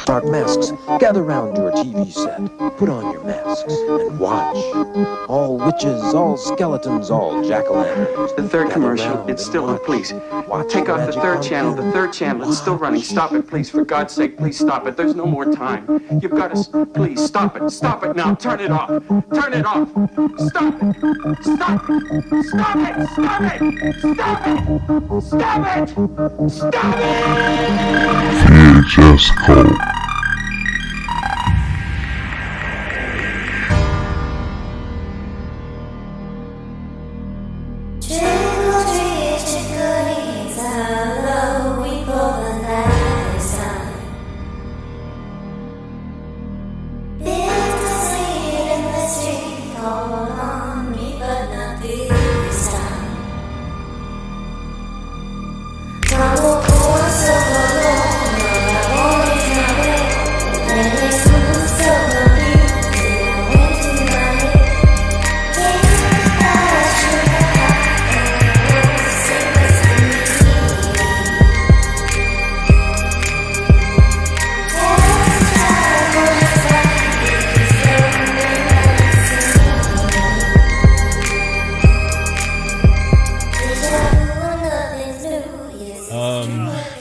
Dark masks, gather round your TV set. Put on your masks and watch. All witches, all skeletons, all jack-o'-lanterns. The third gather commercial, round it's and still on, watch. please. Watch Take off the magic third channel. pumpkin. The third channel, it's still running. Stop it, please. For God's sake, please stop it. There's no more time. You've got to, please, stop it. Stop it now. Turn it off. Turn it off. Stop it. Stop it. Stop it. Stop it. Stop it. Stop it. Stop it. VHS Cole.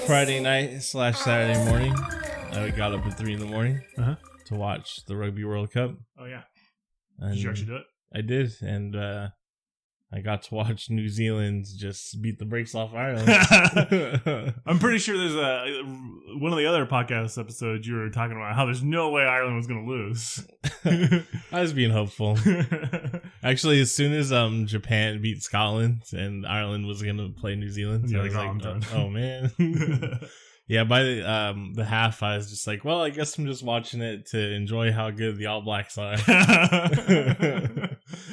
Friday night / Saturday morning, I got up at 3 a.m. To watch the Rugby World Cup. Oh yeah, And did you actually do it? I did, and I got to watch New Zealand just beat the brakes off Ireland. I'm pretty sure there's one of the other podcast episodes you were talking about how there's no way Ireland was going to lose. I was being hopeful. Actually, as soon as Japan beat Scotland and Ireland was going to play New Zealand, Yeah, I was like, oh, I'm done. oh man. Yeah, by the half, I was just like, well, I guess I'm just watching it to enjoy how good the All Blacks are.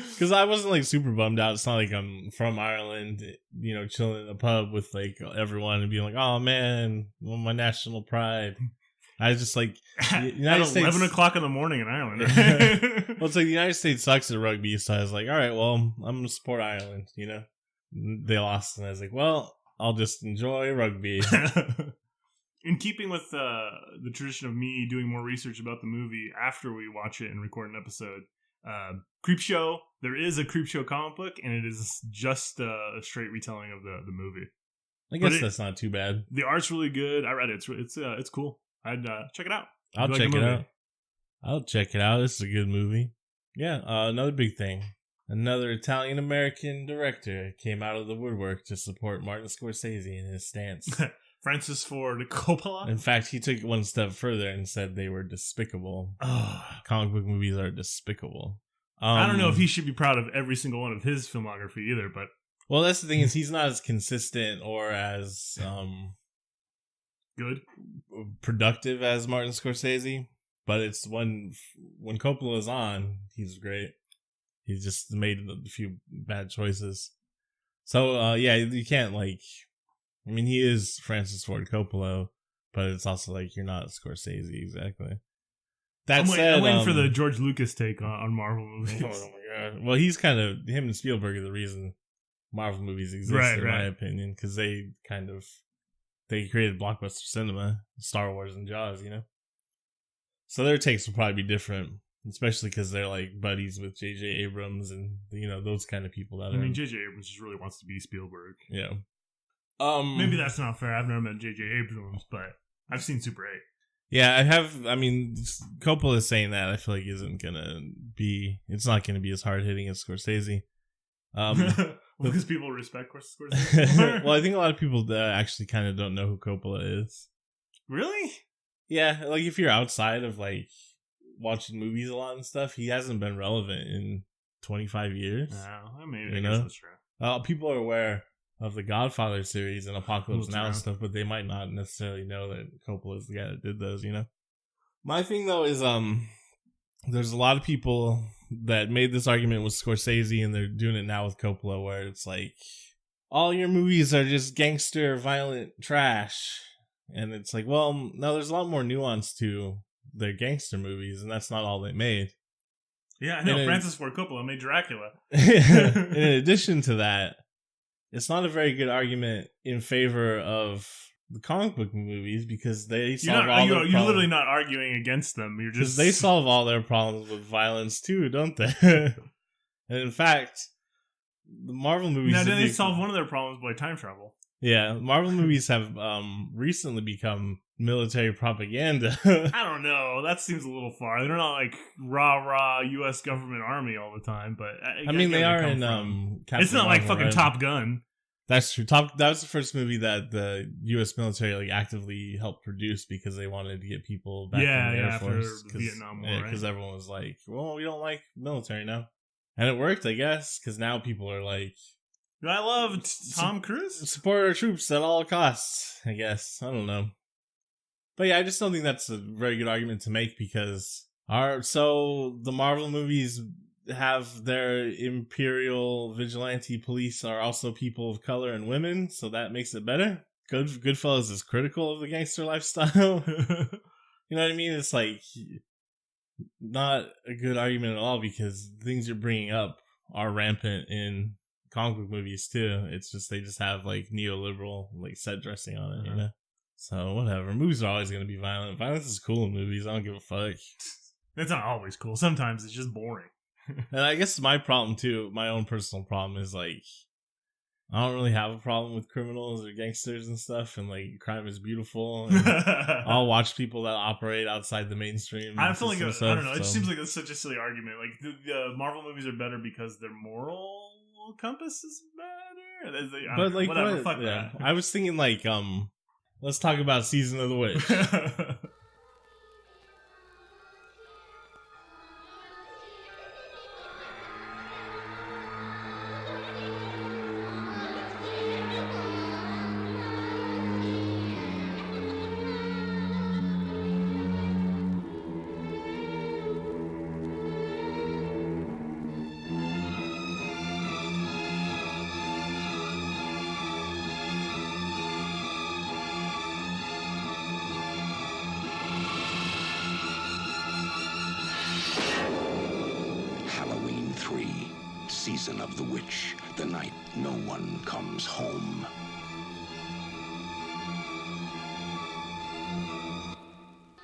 Because I wasn't like super bummed out. It's not like I'm from Ireland, chilling in a pub with like everyone and being like, oh man, well, my national pride. I was just like, United States 11 o'clock in the morning in Ireland. Well, it's like the United States sucks at rugby, so I was like, all right, well, I'm gonna support Ireland. They lost, and I was like, well, I'll just enjoy rugby. In keeping with the tradition of me doing more research about the movie after we watch it and record an episode, Creepshow, there is a Creepshow comic book, and it is just a straight retelling of the movie. I guess that's not too bad. The art's really good. I read it. It's cool. I'd check it out. I'll check it out. I'll check it out. This is a good movie. Yeah, another big thing. Another Italian-American director came out of the woodwork to support Martin Scorsese in his stance. Francis Ford Coppola? In fact, he took it one step further and said they were despicable. Comic book movies are despicable. I don't know if he should be proud of every single one of his filmography either, but... Well, that's the thing is he's not as consistent or as... good? Productive as Martin Scorsese, but it's when Coppola's on, he's great. He's just made a few bad choices. So, yeah, you can't he is Francis Ford Coppola, but it's also like you're not Scorsese exactly. I'm waiting for the George Lucas take on Marvel movies. Oh my god! Well, he's kind of him and Spielberg are the reason Marvel movies exist, in my opinion, because they created blockbuster cinema, Star Wars and Jaws, So their takes will probably be different, especially because they're like buddies with J.J. Abrams and those kind of people. J.J. Abrams just really wants to be Spielberg. Yeah. Maybe that's not fair. I've never met J.J. Abrams, but I've seen Super 8. Yeah, I have. Coppola saying that I feel like it's not gonna be as hard hitting as Scorsese. Because people respect Scorsese. Well, I think a lot of people actually kind of don't know who Coppola is. Really? Yeah, like if you're outside of watching movies a lot and stuff, he hasn't been relevant in 25 years. No, I guess that's true. People are aware of the Godfather series and Apocalypse Now and stuff, but they might not necessarily know that Coppola is the guy that did those, My thing, though, is there's a lot of people that made this argument with Scorsese, and they're doing it now with Coppola, where it's like, all your movies are just gangster, violent trash. And it's like, well, no, there's a lot more nuance to their gangster movies, and that's not all they made. Yeah, I know. Francis Ford Coppola made Dracula. In addition to that, it's not a very good argument in favor of the comic book movies because they You're solve all their problems. You're literally not arguing against them. You're just... Because they solve all their problems with violence too, don't they? And in fact, the Marvel movies... Now, did they solve one of their problems by time travel? Yeah, Marvel movies have recently become military propaganda. I don't know. That seems a little far. They're not like rah U.S. government army all the time, but I mean they are in Captain it's not like Marvel, fucking right? Top Gun. That's true. That was the first movie that the U.S. military like actively helped produce because they wanted to get people back in the Air Force. After the Vietnam War, because right? everyone was like, "Well, we don't like military now," and it worked, I guess, because now people are like, I love Tom Cruise. Support our troops at all costs, I guess. I don't know. But yeah, I just don't think that's a very good argument to make because the Marvel movies have their Imperial vigilante police are also people of color and women, so that makes it better. Goodfellas is critical of the gangster lifestyle. You know what I mean? It's like not a good argument at all because the things you're bringing up are rampant in comic book movies too. It's just they just have like neoliberal like set dressing on it, you know. So whatever. Movies are always gonna be violent. Violence is cool in movies. I don't give a fuck. It's not always cool. Sometimes it's just boring. And I guess my problem too, my own personal problem is like I don't really have a problem with criminals or gangsters and stuff, and like crime is beautiful. And I'll watch people that operate outside the mainstream. I feel like stuff, I don't know. so. It just seems like it's such a silly argument. Like the Marvel movies are better because their moral compass is better. But like, whatever. what? Fuck Yeah. that. I was thinking like, let's talk about Season of the Witch. Halloween 3, Season of the Witch, the night no one comes home.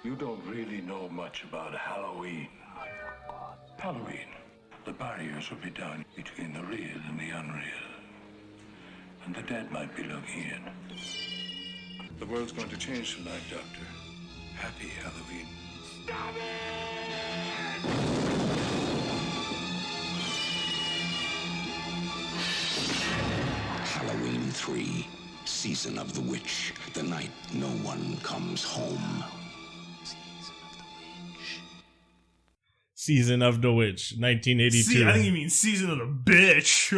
You don't really know much about Halloween. Halloween, the barriers will be down between the real and the unreal. And the dead might be looking in. The world's going to change tonight, Doctor. Happy Halloween. Stop Halloween 3, Season of the Witch, the night no one comes home. Season of the Witch, 1982. See, I think you mean Season of the Bitch.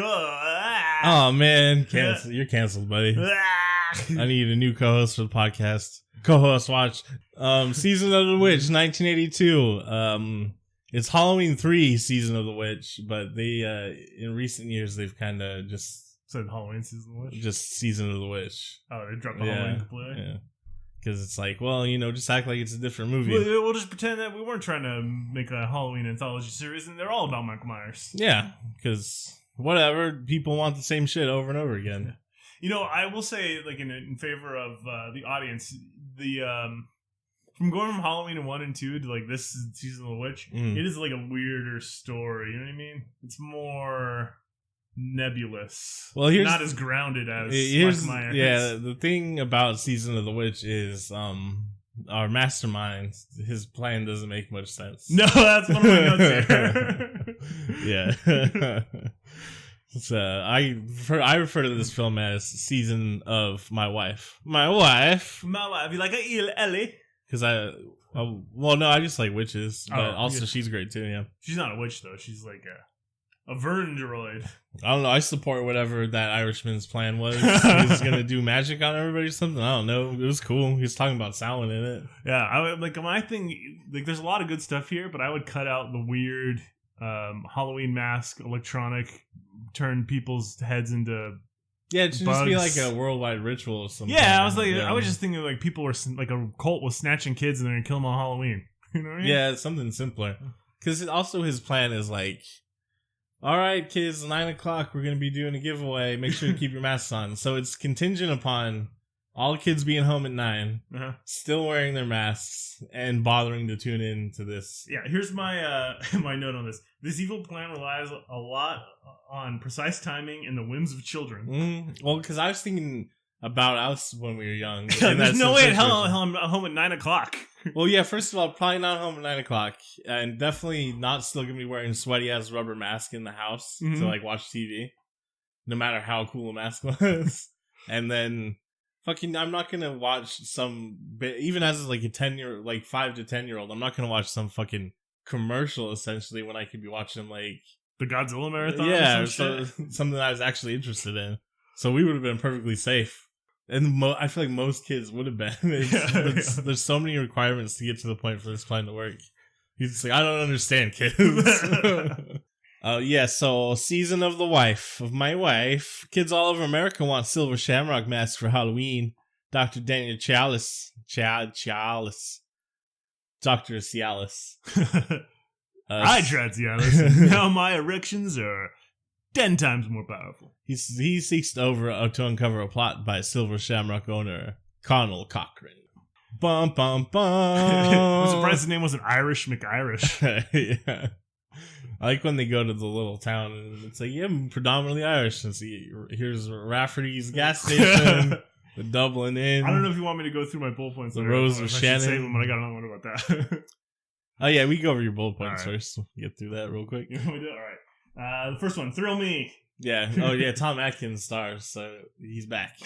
Oh man, you're canceled, buddy. I need a new co-host for the podcast. Co-host watch. Season of the Witch, 1982. It's Halloween 3, Season of the Witch, but they in recent years they've kind of just said Halloween Season of the Witch. Just Season of the Witch. Oh, they dropped the Halloween completely. Yeah. Because it's like, well, just act like it's a different movie. We'll just pretend that we weren't trying to make a Halloween anthology series, and they're all about Mikey Myers. Yeah, because whatever, people want the same shit over and over again. I will say, like in favor of the audience, from going from Halloween 1 and 2 to like this Season of the Witch, it is like a weirder story. You know what I mean? It's more nebulous. Well, here's not as grounded as Mikey Myers. Yeah, the thing about Season of the Witch is our mastermind, his plan doesn't make much sense. No, that's one of my notes here. Yeah. So I refer to this film as Season of My Wife. My wife. You like a Ellie? Because I just like witches, but also she's great too. Yeah, she's not a witch though. She's like a Vern droid. I don't know. I support whatever that Irishman's plan was. He was gonna do magic on everybody or something. I don't know. It was cool. He was talking about Samhain in it. Yeah, I would, like my thing. Like, there's a lot of good stuff here, but I would cut out the weird Halloween mask, electronic, turn people's heads into. Yeah, it should bugs. just be like a worldwide ritual or something. Yeah, I was like, I was just thinking like people were like a cult was snatching kids and they're gonna kill them on Halloween. You know what I mean? Yeah, it's something simpler. Because also his plan is like, all right, kids, 9:00, we're going to be doing a giveaway. Make sure to keep your masks on. So it's contingent upon All kids being home at 9, Uh-huh. still wearing their masks, and bothering to tune in to this. Yeah, here's my my note on this. This evil plan relies a lot on precise timing and the whims of children. Well, because I was thinking about us when we were young. There's no way at hell I'm home at 9 o'clock. Well, yeah, first of all, probably not home at 9 o'clock, and definitely not still gonna be wearing sweaty ass rubber mask in the house to like watch TV, no matter how cool a mask was. And then fucking, I'm not gonna watch even as like a 5 to 10-year-old, I'm not gonna watch some fucking commercial essentially when I could be watching like The Godzilla marathon. yeah, or some shit. something that I was actually interested in. So we would have been perfectly safe. And I feel like most kids would have been. There's so many requirements to get to the point for this plan to work. He's just like, I don't understand, kids. Yeah, so season of my wife. Kids all over America want silver shamrock masks for Halloween. Dr. Daniel Cialis. Dr. Cialis. I tried Cialis. Now my erections are 10 times more powerful. He seeks to uncover a plot by Silver Shamrock owner Connell Cochran. Bum bum bum. I'm surprised his name wasn't Irish McIrish. Yeah. I like when they go to the little town and it's like, yeah, I'm predominantly Irish. And see, here's Rafferty's gas station, the Dublin Inn. I don't know if you want me to go through my bullet points. The Rose of Shannon. Save them, but I got another one about that. Oh yeah, we go over your bullet points right. first. We'll get through that real quick. We do? All right. The first one, Thrill Me. Yeah. Oh yeah, Tom Atkins stars, so he's back.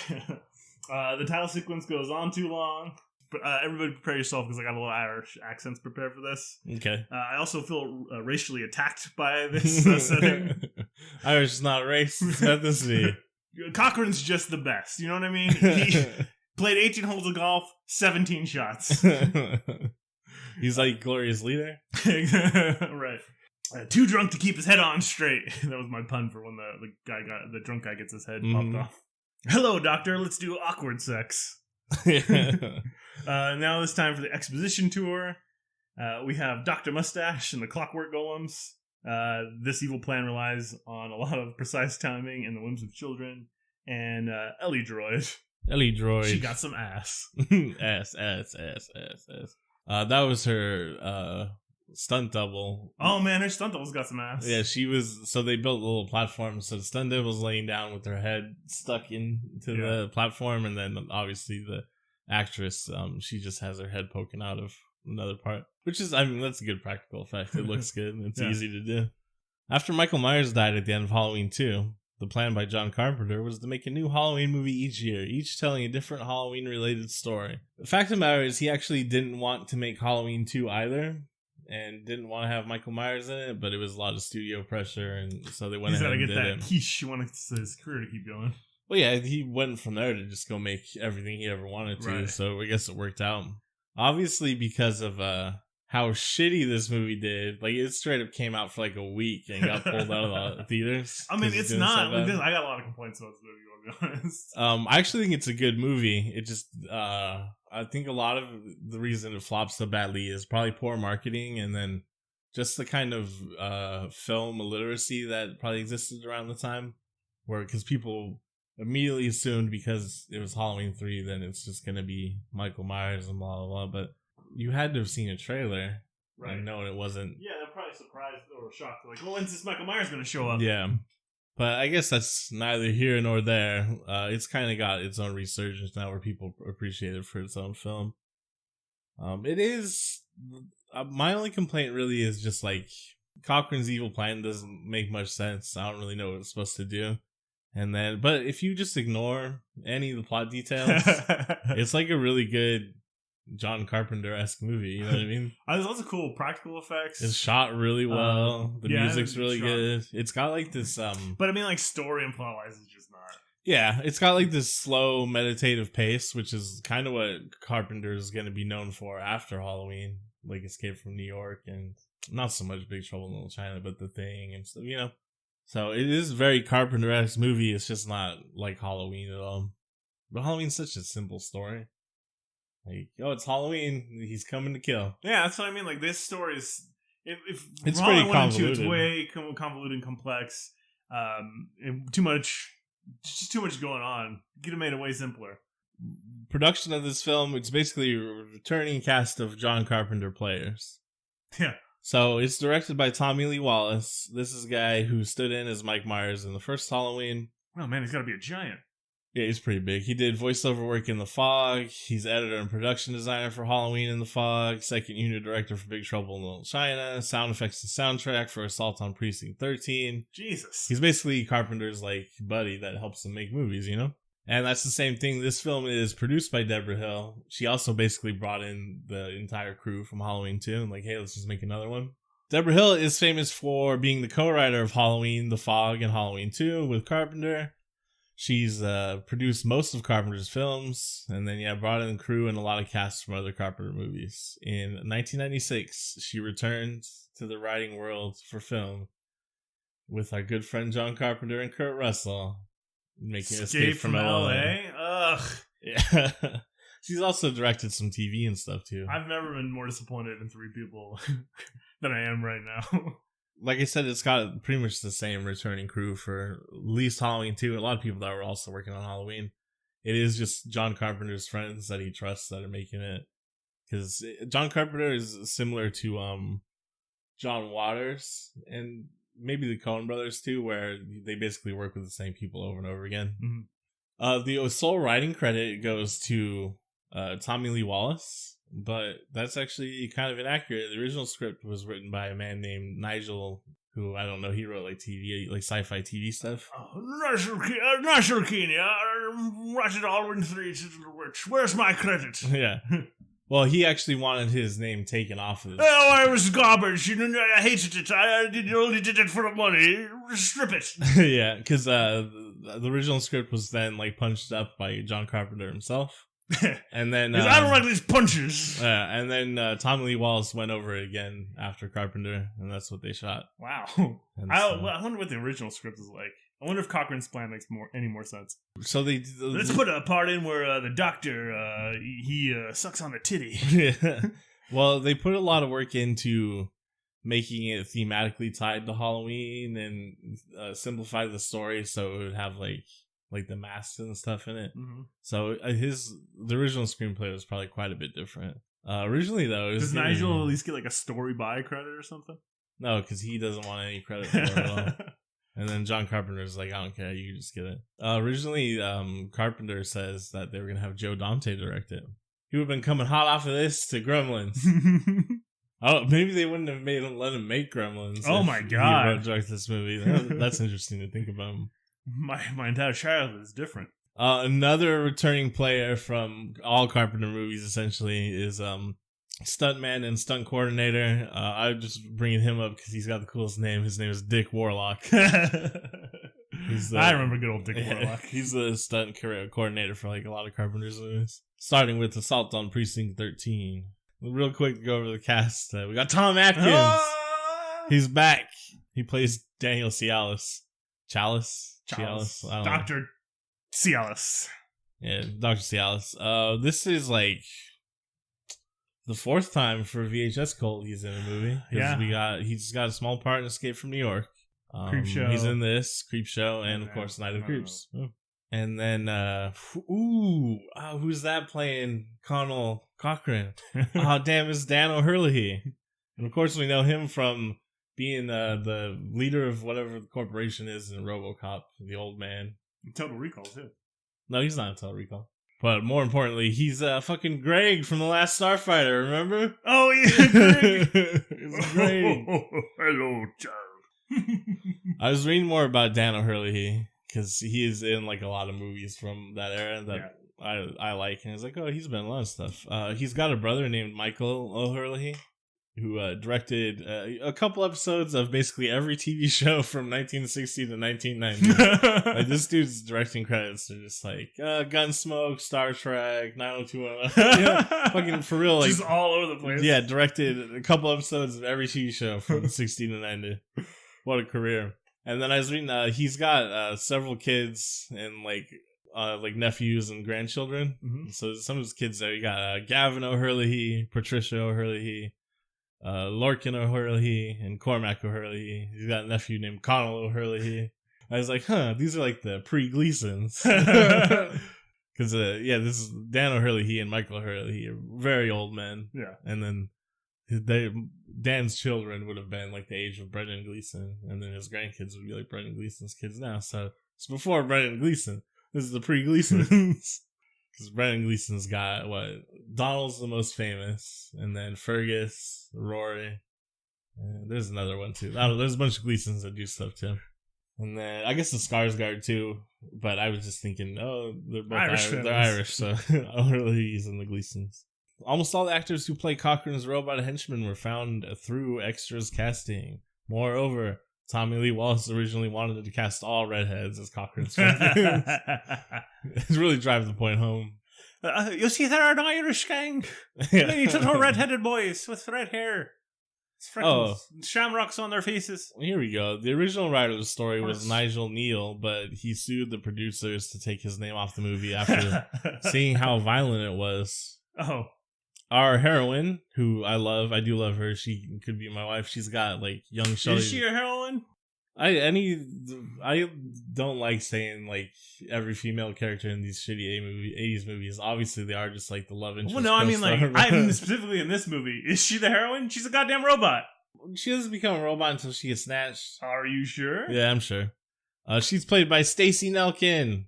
The title sequence goes on too long. But everybody prepare yourself because I got a little Irish accents prepared for this. Okay. I also feel racially attacked by this setting. Irish is not race, it's ethnicity. Cochran's just the best. You know what I mean? He played 18 holes of golf, 17 shots. He's like glorious leader. Right. Too drunk to keep his head on straight. That was my pun for when the drunk guy gets his head popped off. Hello, doctor. Let's do awkward sex. Now it's time for the exposition tour. We have Dr. Mustache and the Clockwork Golems. This evil plan relies on a lot of precise timing and the whims of children. And Ellie Droid. She got some ass. ass. That was her stunt double. Oh man, her stunt double's got some ass. Yeah, so they built a little platform, so the stunt double's laying down with her head stuck into the platform, and then obviously the actress, she just has her head poking out of another part, which is, that's a good practical effect. It looks good and it's easy to do. After Michael Myers died at the end of Halloween 2, the plan by John Carpenter was to make a new Halloween movie each year, each telling a different Halloween-related story. The fact of the matter is, he actually didn't want to make Halloween 2 either, and didn't want to have Michael Myers in it, but it was a lot of studio pressure, and so they went ahead and did it. He's got to get that quiche. He wanted his career to keep going. Well, yeah, he went from there to just go make everything he ever wanted to, right. So I guess it worked out. Obviously, because of how shitty this movie did, like, it straight up came out for like a week and got pulled out of the theaters. I mean, it's not. I got a lot of complaints about this movie, to be honest. I actually think it's a good movie. It just, I think a lot of the reason it flops so badly is probably poor marketing, and then just the kind of film illiteracy that probably existed around the time, because people immediately assumed because it was Halloween 3, then it's just going to be Michael Myers and blah, blah, blah. But you had to have seen a trailer and known it wasn't. Yeah, they're probably surprised or shocked. Like, well, when's this Michael Myers going to show up? Yeah. But I guess that's neither here nor there. It's kind of got its own resurgence now where people appreciate it for its own film. It is. My only complaint really is just like Cochran's evil plan doesn't make much sense. I don't really know what it's supposed to do. But if you just ignore any of the plot details, it's like a really good John Carpenter-esque movie. You know what I mean? There's lots of cool practical effects. It's shot really well. The music's really good. It's got like this. But I mean, like, story and plot-wise, it's just not. Yeah, it's got like this slow, meditative pace, which is kind of what Carpenter is going to be known for after Halloween, like Escape from New York and not so much Big Trouble in Little China, but The Thing and stuff. You know. So it is a very Carpenter-esque movie. It's just not like Halloween at all. But Halloween's such a simple story. Like, it's Halloween. He's coming to kill. Yeah, that's what I mean. Like, this story is... If it's pretty convoluted. It's way convoluted and complex. And just too much going on. Could have made it way simpler. production of this film, it's basically a returning cast of John Carpenter players. Yeah. So it's directed by Tommy Lee Wallace. This is a guy who stood in as Mike Myers in the first Halloween. Oh man, he's got to be a giant. Yeah, he's pretty big. He did voiceover work in The Fog. He's editor and production designer for Halloween in The Fog. Second unit director for Big Trouble in Little China. Sound effects and soundtrack for Assault on Precinct 13. Jesus. He's basically Carpenter's like buddy that helps him make movies, you know? And that's the same thing. This film is produced by Deborah Hill. She also basically brought in the entire crew from Halloween 2 and like, hey, let's just make another one. Deborah Hill is famous for being the co-writer of Halloween, The Fog, and Halloween 2 with Carpenter. She's produced most of Carpenter's films, and then brought in crew and a lot of casts from other Carpenter movies. In 1996, she returned to the writing world for film with our good friend John Carpenter and Kurt Russell making Escape from LA. Ugh. Yeah. She's also directed some TV and stuff too. I've never been more disappointed in Three People than I am right now. Like I said, it's got pretty much the same returning crew for at least Halloween 2. A lot of people that were also working on Halloween. It is just John Carpenter's friends that he trusts that are making it. Because John Carpenter is similar to John Waters and maybe the Coen brothers too, where they basically work with the same people over and over again. Mm-hmm. The sole writing credit goes to Tommy Lee Wallace. But that's actually kind of inaccurate. The original script was written by a man named Nigel, who I don't know. He wrote like TV, like sci-fi TV stuff. Nigel Keeney, watching Halloween 3, where's my credit? Yeah. Well, he actually wanted his name taken off of this. Oh, I was garbage. I hated it. I only did it for the money. Strip it. Yeah, because the original script was then like punched up by John Carpenter himself. And then I don't like these punches. And then Tommy Lee Wallace went over it again after Carpenter, and that's what they shot. Wow. And I wonder what the original script is like. I wonder if Cochrane's plan makes any more sense. So let's put a part in where the doctor he sucks on a titty. Yeah. Well, they put a lot of work into making it thematically tied to Halloween and simplify the story so it would have like the masks and stuff in it. Mm-hmm. So the original screenplay was probably quite a bit different. Originally though, does Nigel at least get like a story by credit or something? No, because he doesn't want any credit for it at all. And then John Carpenter's like, I don't care, you can just get it. Originally, Carpenter says that they were gonna have Joe Dante direct it. He would have been coming hot off of this to Gremlins. Oh, maybe they wouldn't have let him make Gremlins. Oh my god! He direct this movie. That's interesting to think about. My entire childhood is different. Another returning player from all Carpenter movies essentially is stuntman and stunt coordinator. I'm just bringing him up because he's got the coolest name. His name is Dick Warlock. I remember good old Dick Warlock. He's the stunt coordinator for like a lot of Carpenter's movies, starting with Assault on Precinct 13. Real quick to go over the cast. We got Tom Atkins. He's back. He plays Daniel Cialis. Chalice. Dr. Cialis. Yeah, Dr. Cialis. This is like the fourth time for VHS KvLT he's in a movie. Yeah. He's got a small part in Escape from New York. Creepshow. He's in this, Creepshow, and of course Night of Creeps. And then, who's that playing Connell Cochran? Oh, damn, it's Dan O'Herlihy. And of course we know him from being the leader of whatever the corporation is in RoboCop, the old man. Total Recall, too. No, he's not in Total Recall. But more importantly, he's fucking Greg from The Last Starfighter, remember? Oh, yeah, Greg! It's Greg. Hello, child. I was reading more about Dan O'Herlihy, because he is in like a lot of movies from that era that I like. And I was like, oh, he's been in a lot of stuff. He's got a brother named Michael O'Herlihy, who directed a couple episodes of basically every TV show from 1960 to 1990. Like, this dude's directing credits are just like Gunsmoke, Star Trek, 90210. Yeah, fucking for real, like just all over the place. Yeah, directed a couple episodes of every TV show from 60 to 90. What a career! And then I was reading, he's got several kids and like nephews and grandchildren. Mm-hmm. So some of his kids there, you got Gavin O'Herlihy, Patricia O'Herlihy, Lorcan O'Herlihy, and Cormac O'Herlihy. He's got a nephew named Connell O'Herlihy. I was like, these are like the pre-Gleasons. Because, this is Dan O'Hurley and Michael O'Hurley are very old men. Yeah. And then Dan's children would have been like the age of Brendan Gleeson, and then his grandkids would be like Brendan Gleeson's kids now. So it's before Brendan Gleeson. This is the pre-Gleesons. Because Brendan Gleeson's got, Donald's the most famous, and then Fergus, Rory. There's another one too. There's a bunch of Gleesons that do stuff too. And then I guess the Skarsgård too, but I was just thinking, they're both Irish. They're Irish, so O'Hurley's and the Gleesons. Almost all the actors who play Cochrane's robot henchmen were found through extras casting. Moreover, Tommy Lee Wallace originally wanted to cast all redheads as Cochrane's friends. It really drives the point home. You see, they're an Irish gang. They need little redheaded boys with red hair. Shamrocks on their faces. Here we go. The original writer of the story was Nigel Neal, but he sued the producers to take his name off the movie after seeing how violent it was. Oh. Our heroine, who I do love her. She could be my wife. She's got like young Shelley. Is she a heroine? I don't like saying like every female character in these shitty 80s movies. Obviously, they are just like the love interest. Well, no, I mean like I mean specifically in this movie. Is she the heroine? She's a goddamn robot. She doesn't become a robot until she gets snatched. Are you sure? Yeah, I'm sure. She's played by Stacey Nelkin,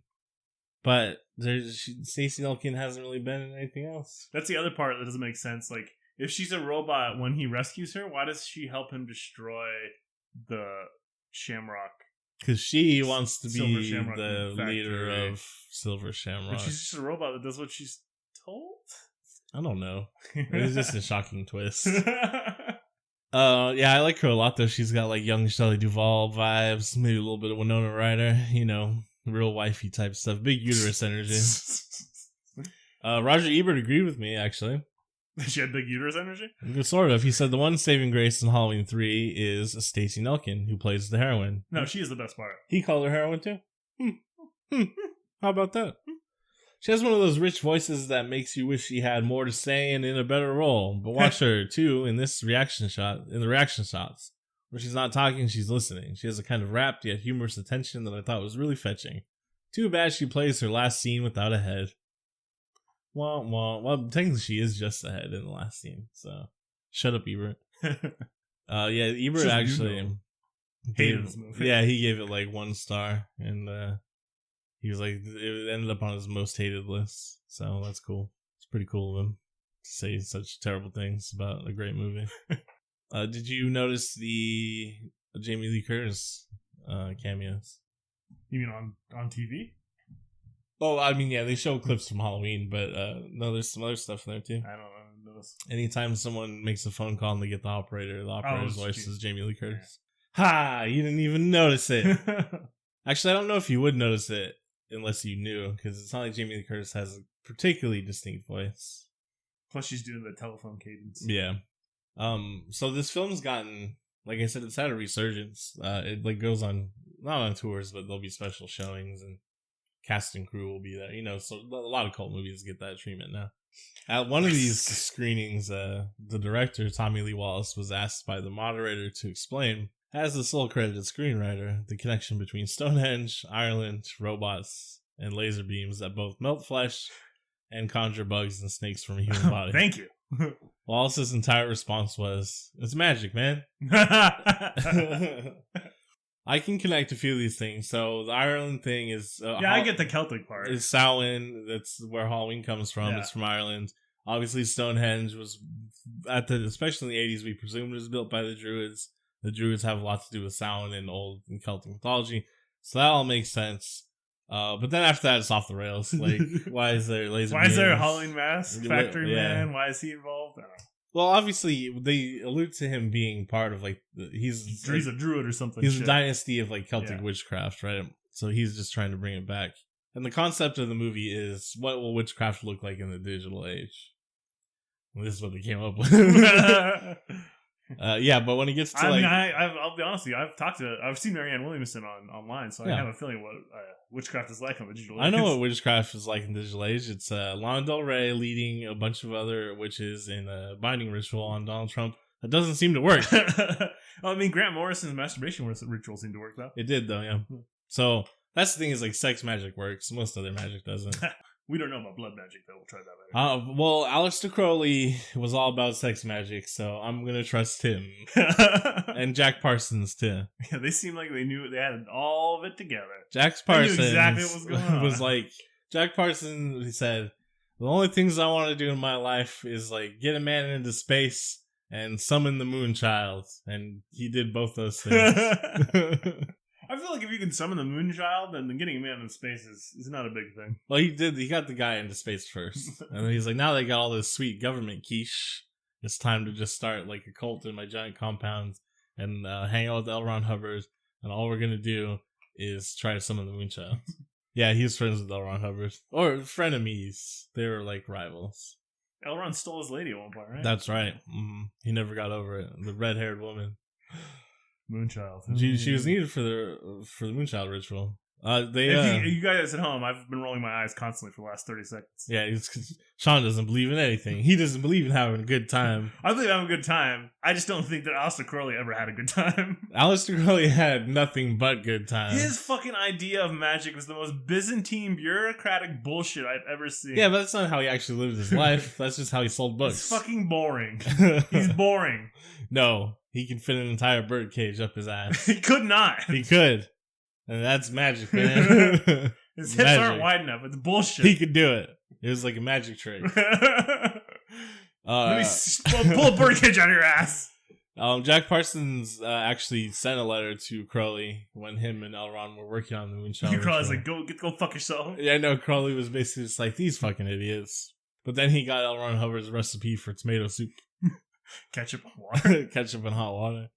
but Stacey Nelkin hasn't really been in anything else. That's the other part that doesn't make sense. Like, if she's a robot when he rescues her, why does she help him destroy the Shamrock? Because she wants to be Shamrock the factory. Leader of Silver Shamrock. But she's just a robot that does what she's told? I don't know. It's just a shocking twist. I like her a lot though. She's got like young Shelley Duvall vibes, maybe a little bit of Winona Ryder, real wifey type stuff. Big uterus energy. Roger Ebert agreed with me, actually. She had big uterus energy? Sort of. He said the one saving grace in Halloween 3 is Stacey Nelkin, who plays the heroine. No, she is the best part. He called her heroine too? How about that? She has one of those rich voices that makes you wish she had more to say and in a better role. But watch her, too, in the reaction shots. Where she's not talking, she's listening. She has a kind of rapt yet humorous attention that I thought was really fetching. Too bad she plays her last scene without a head. Well, technically she is just a head in the last scene, so shut up, Ebert. Ebert actually hated this movie. Yeah, he gave it like 1 star, and he was like, it ended up on his most hated list, so that's cool. It's pretty cool of him to say such terrible things about a great movie. Did you notice the Jamie Lee Curtis cameos? You mean on TV? Oh, I mean, yeah, they show clips from Halloween, but no, there's some other stuff in there too. I don't know. Anytime someone makes a phone call and they get the operator's voice is Jamie Lee Curtis. Yeah. Ha! You didn't even notice it. Actually, I don't know if you would notice it unless you knew, because it's not like Jamie Lee Curtis has a particularly distinct voice. Plus, she's doing the telephone cadence. Yeah. So this film's gotten, like I said, it's had a resurgence. It like goes on, not on tours, but there'll be special showings and cast and crew will be there. So a lot of cult movies get that treatment now. At one of these screenings, the director, Tommy Lee Wallace, was asked by the moderator to explain, as the sole credited screenwriter, the connection between Stonehenge, Ireland, robots, and laser beams that both melt flesh and conjure bugs and snakes from a human body. Thank you. Wallace's entire response was, "It's magic, man." I can connect a few of these things. So the Ireland thing is... I get the Celtic part. It's Samhain. That's where Halloween comes from. Yeah. It's from Ireland. Obviously, Stonehenge was, especially in the 80s, we presumed it was built by the Druids. The Druids have a lot to do with Samhain and old Celtic mythology. So that all makes sense. But then after that, it's off the rails. Like, why is there laser Why beams? Is there a Halloween mask? Factory Man? Why is he involved? I don't know. Well, obviously, they allude to him being part of, like, he's a druid or something. He's a dynasty of, like, Celtic witchcraft, right? So he's just trying to bring it back. And the concept of the movie is, what will witchcraft look like in the digital age? Well, this is what they came up with. But when it gets to, I'll be honest with you, I've seen Marianne Williamson online, so I have a feeling what witchcraft is like on the digital age. I know what witchcraft is like in the digital age. It's Lana Del Rey leading a bunch of other witches in a binding ritual on Donald Trump. That doesn't seem to work. I mean, Grant Morrison's masturbation ritual seemed to work, though. It did, though, yeah. So that's the thing is, like, sex magic works. Most other magic doesn't. We don't know about blood magic, though. We'll try that later. Well, Aleister Crowley was all about sex magic, so I'm gonna trust him. And Jack Parsons, too. Yeah, they seem like they knew they had all of it together. Jack Parsons They knew exactly what was going on. was like, Jack Parsons, he said, the only things I want to do in my life is like get a man into space and summon the Moonchild. And he did both those things. I feel like if you can summon the Moonchild, then getting a man in space is not a big thing. Well, he got the guy into space first. And then he's like, now they got all this sweet government quiche. It's time to just start like a cult in my giant compound and hang out with L. Ron Hubbard. And all we're going to do is try to summon the Moonchild. Yeah, he was friends with L. Ron Hubbard. Or frenemies. They were like rivals. L. Ron stole his lady at one point, right? That's right. He never got over it. The red-haired woman. Moonchild. She was needed for the Moonchild ritual. You guys at home, I've been rolling my eyes constantly for the last 30 seconds. Yeah, Sean doesn't believe in anything. He doesn't believe in having a good time. I believe having a good time. I just don't think that Aleister Crowley ever had a good time. Aleister Crowley had nothing but good times. His fucking idea of magic was the most Byzantine bureaucratic bullshit I've ever seen. Yeah, but that's not how he actually lived his life. That's just how he sold books. It's fucking boring. He's boring. No, he can fit an entire bird cage up his ass. He could not. He could. And that's magic, man. His hips aren't wide enough. It's bullshit. He could do it. It was like a magic trick. Let me pull a bird cage out of your ass. Jack Parsons actually sent a letter to Crowley when him and L. Ron were working on the Moonchild. Crowley's like, go fuck yourself. Yeah, I know. Crowley was basically just like, these fucking idiots. But then he got L. Ron Hubbard's recipe for tomato soup. Ketchup and water. Ketchup and hot water.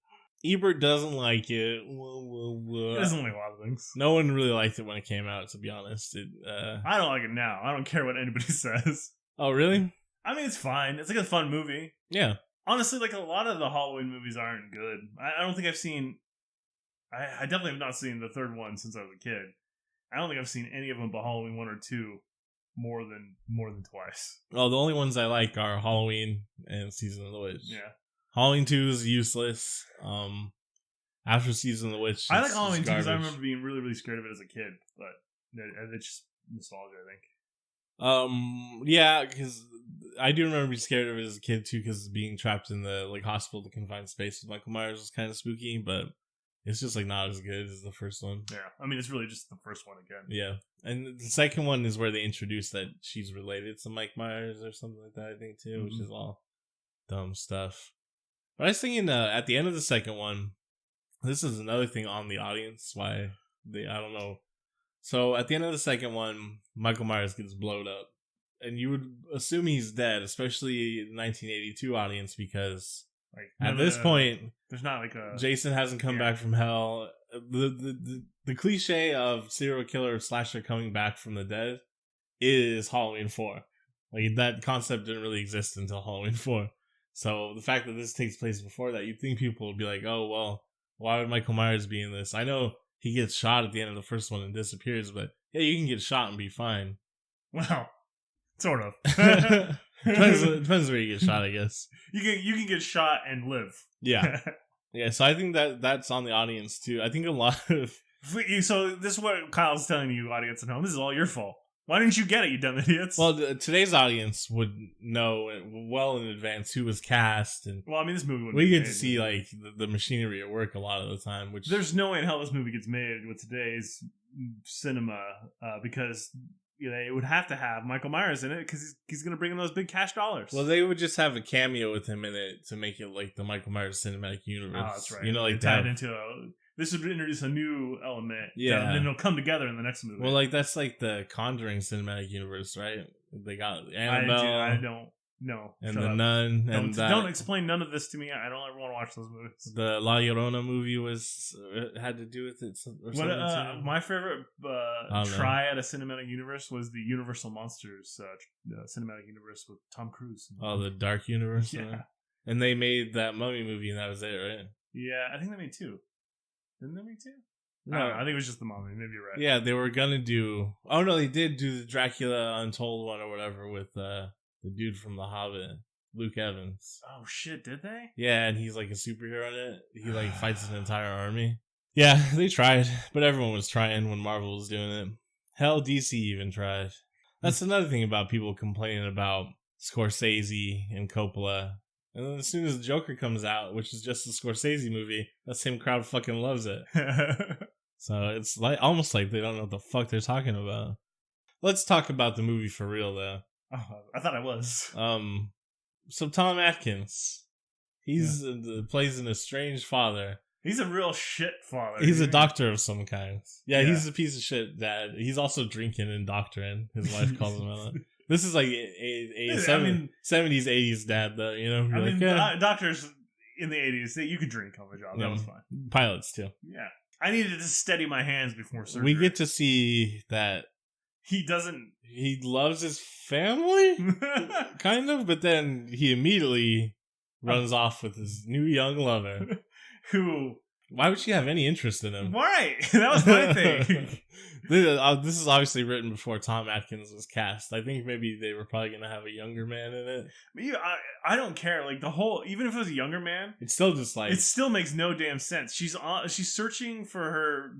Ebert doesn't like it. He doesn't like a lot of things. No one really liked it when it came out, to be honest. I don't like it now. I don't care what anybody says. Oh, really? I mean, it's fine. It's like a fun movie. Yeah. Honestly, like a lot of the Halloween movies aren't good. I don't think I've seen... I definitely have not seen the third one since I was a kid. I don't think I've seen any of them but Halloween 1 or 2 more than twice. Well, the only ones I like are Halloween and Season of the Witch. Yeah. Halloween 2 is useless. After Season of the Witch, I like Halloween 2 because I remember being really, really scared of it as a kid, but it's just nostalgia, I think. Yeah, because I do remember being scared of it as a kid too, because being trapped in the like hospital confined space with Michael Myers was kind of spooky, but it's just like not as good as the first one. Yeah, I mean it's really just the first one again. Yeah, and the second one is where they introduce that she's related to Mike Myers or something like that, I think too, which is all dumb stuff. But I was thinking at the end of the second one, this is another thing on the audience why I don't know. So at the end of the second one, Michael Myers gets blowed up. And you would assume he's dead, especially the 1982 audience, because like at this point, there's not like a Jason hasn't come back from hell. The cliche of serial killer slasher coming back from the dead is Halloween 4. Like that concept didn't really exist until Halloween 4. So the fact that this takes place before that, you'd think people would be like, oh, well, why would Michael Myers be in this? I know he gets shot at the end of the first one and disappears, but yeah, you can get shot and be fine. Well, sort of. depends where you get shot, I guess. You can get shot and live. Yeah. Yeah, so I think that's on the audience too. I think a lot of... So this is what Kyle's telling you, audience at home. This is all your fault. Why didn't you get it, you dumb idiots? Well, today's audience would know well in advance who was cast, and well, I mean, this movie would. We get to see like the machinery at work a lot of the time. Which there's no way in hell this movie gets made with today's cinema because it would have to have Michael Myers in it because he's going to bring in those big cash dollars. Well, they would just have a cameo with him in it to make it like the Michael Myers cinematic universe. Oh, that's right. Like tied into this would introduce a new element. Yeah. And then it'll come together in the next movie. Well, like that's like the Conjuring cinematic universe, right? They got Annabelle. I don't know. And the Nun. Don't explain none of this to me. I don't ever want to watch those movies. The La Llorona movie had to do with it. Or something my favorite try at a cinematic universe was the Universal Monsters cinematic universe with Tom Cruise. Oh, the Dark Universe? Yeah. And they made that Mummy movie and that was it, right? Yeah, I think they made 2. Didn't they make 2? No, I think it was just the Mummy. Maybe you're right. Yeah, they were gonna do... Oh, no, they did do the Dracula Untold one or whatever with the dude from The Hobbit, Luke Evans. Oh, shit, did they? Yeah, and he's like a superhero in it. He like fights an entire army. Yeah, they tried, but everyone was trying when Marvel was doing it. Hell, DC even tried. That's another thing about people complaining about Scorsese and Coppola. And then as soon as the Joker comes out, which is just a Scorsese movie, that same crowd fucking loves it. So it's like almost like they don't know what the fuck they're talking about. Let's talk about the movie for real, though. Oh, I thought I was. So Tom Atkins, he's plays an estranged father. He's a real shit father. He's a doctor of some kind. Yeah, he's a piece of shit dad. He's also drinking and doctoring. His wife calls him out. This is like a 70s, 80s dad, though. You know, I mean, doctors in the 80s, you could drink on the job. That was fine. Pilots too. Yeah, I needed to steady my hands before surgery. We get to see that he doesn't. He loves his family, kind of, but then he immediately runs off with his new young lover. Who? Why would she have any interest in him? Right, that was my thing. This is obviously written before Tom Atkins was cast. I think maybe they were probably gonna have a younger man in it. But I don't care. Like the whole, even if it was a younger man, it's still just like it still makes no damn sense. She's searching for her,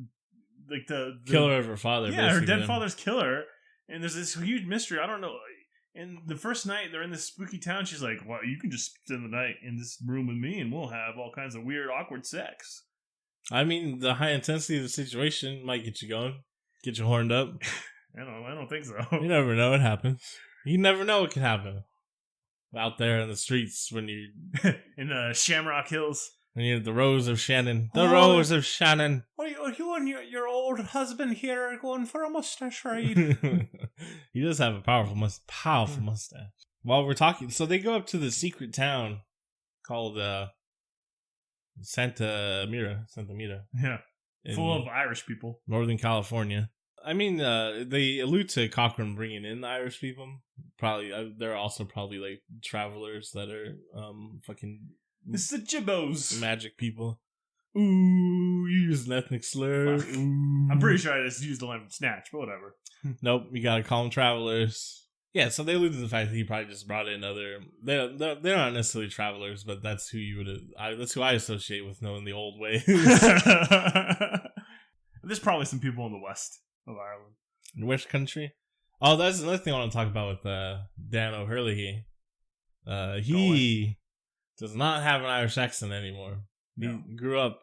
like the killer of her father. Yeah, her dead father's killer. And there's this huge mystery. I don't know. And the first night they're in this spooky town, she's like, "Well, you can just spend the night in this room with me, and we'll have all kinds of weird, awkward sex." I mean, the high intensity of the situation might get you going, get you horned up. I don't think so. You never know what happens. You never know what can happen out there in the streets when you in the Shamrock Hills. When you're the Rose of Shannon. The Rose of Shannon. Are you and your old husband here going for a mustache ride? He does have a powerful mustache. While we're talking, so they go up to the secret town called Santa Mira. Yeah. Full of Irish people. Northern California. I mean, they allude to Cochran bringing in the Irish people. Probably, they're also probably like travelers that are fucking... It's the Jibbos. Magic people. Ooh, you use an ethnic slur. Ooh. I'm pretty sure I just used the line from Snatch, but whatever. Nope, you gotta call them travelers. Yeah, so they allude to the fact that he probably just brought in other... They're not necessarily travelers, but that's who you would... That's who I associate with knowing the old ways. There's probably some people in the west of Ireland. In which country? Oh, that's another thing I want to talk about with Dan O'Hurley. He does not have an Irish accent anymore. No. He grew up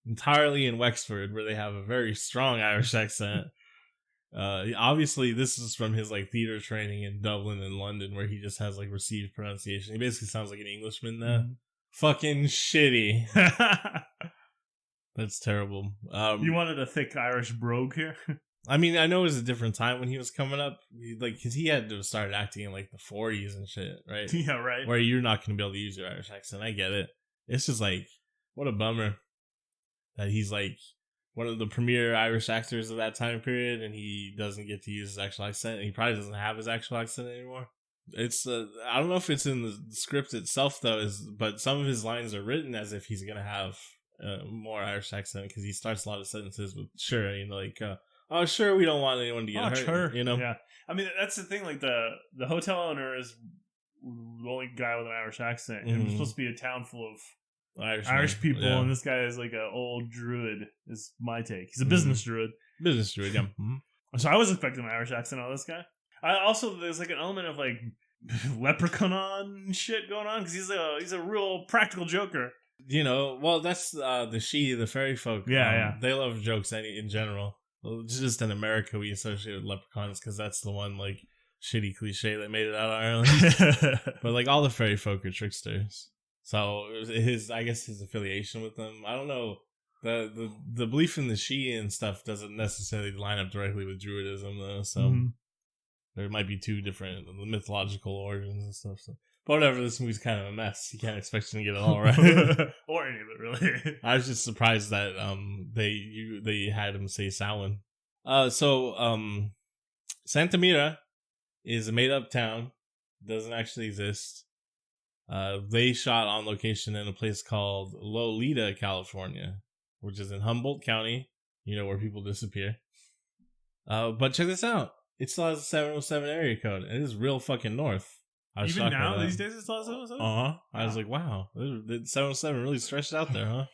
entirely in Wexford, where they have a very strong Irish accent. Obviously, this is from his like theater training in Dublin and London, where he just has like received pronunciation. He basically sounds like an Englishman now. Mm-hmm. Fucking shitty. That's terrible. You wanted a thick Irish brogue here? I mean, I know it was a different time when he was coming up, because he had to have started acting in like the 40s and shit, right? Yeah, right. Where you're not going to be able to use your Irish accent. I get it. It's just like, what a bummer that he's like one of the premier Irish actors of that time period, and he doesn't get to use his actual accent. And he probably doesn't have his actual accent anymore. It's I don't know if it's in the script itself though, but some of his lines are written as if he's going to have more Irish accent, because he starts a lot of sentences with "sure," you know, like. Oh, sure, we don't want anyone to get hurt, sure. You know? Yeah. I mean, that's the thing, like, the hotel owner is the only guy with an Irish accent, and it's supposed to be a town full of Irish people, yeah. And this guy is like an old druid, is my take. He's a business druid. Business druid, yeah. So I was expecting an Irish accent on this guy. There's like an element of, like, leprechaun shit going on, because he's a real practical joker. You know, well, that's the fairy folk. Yeah. They love jokes in general. Just in America, we associate with leprechauns because that's the one like shitty cliche that made it out of Ireland. But like all the fairy folk are tricksters. So his affiliation with them, I don't know. The belief in the Sidhe and stuff doesn't necessarily line up directly with Druidism though. So there might be two different mythological origins and stuff. So. But whatever, this movie's kind of a mess. You can't expect him to get it all right. Or any of it, really. I was just surprised that they had him say Samhain. Santa Mira is a made-up town. Doesn't actually exist. They shot on location in a place called Lolita, California, which is in Humboldt County, you know, where people disappear. But check this out. It still has a 707 area code. It is real fucking north. Even now, these days, it's all 707? I was like, wow, the 707 really stretched out there, huh?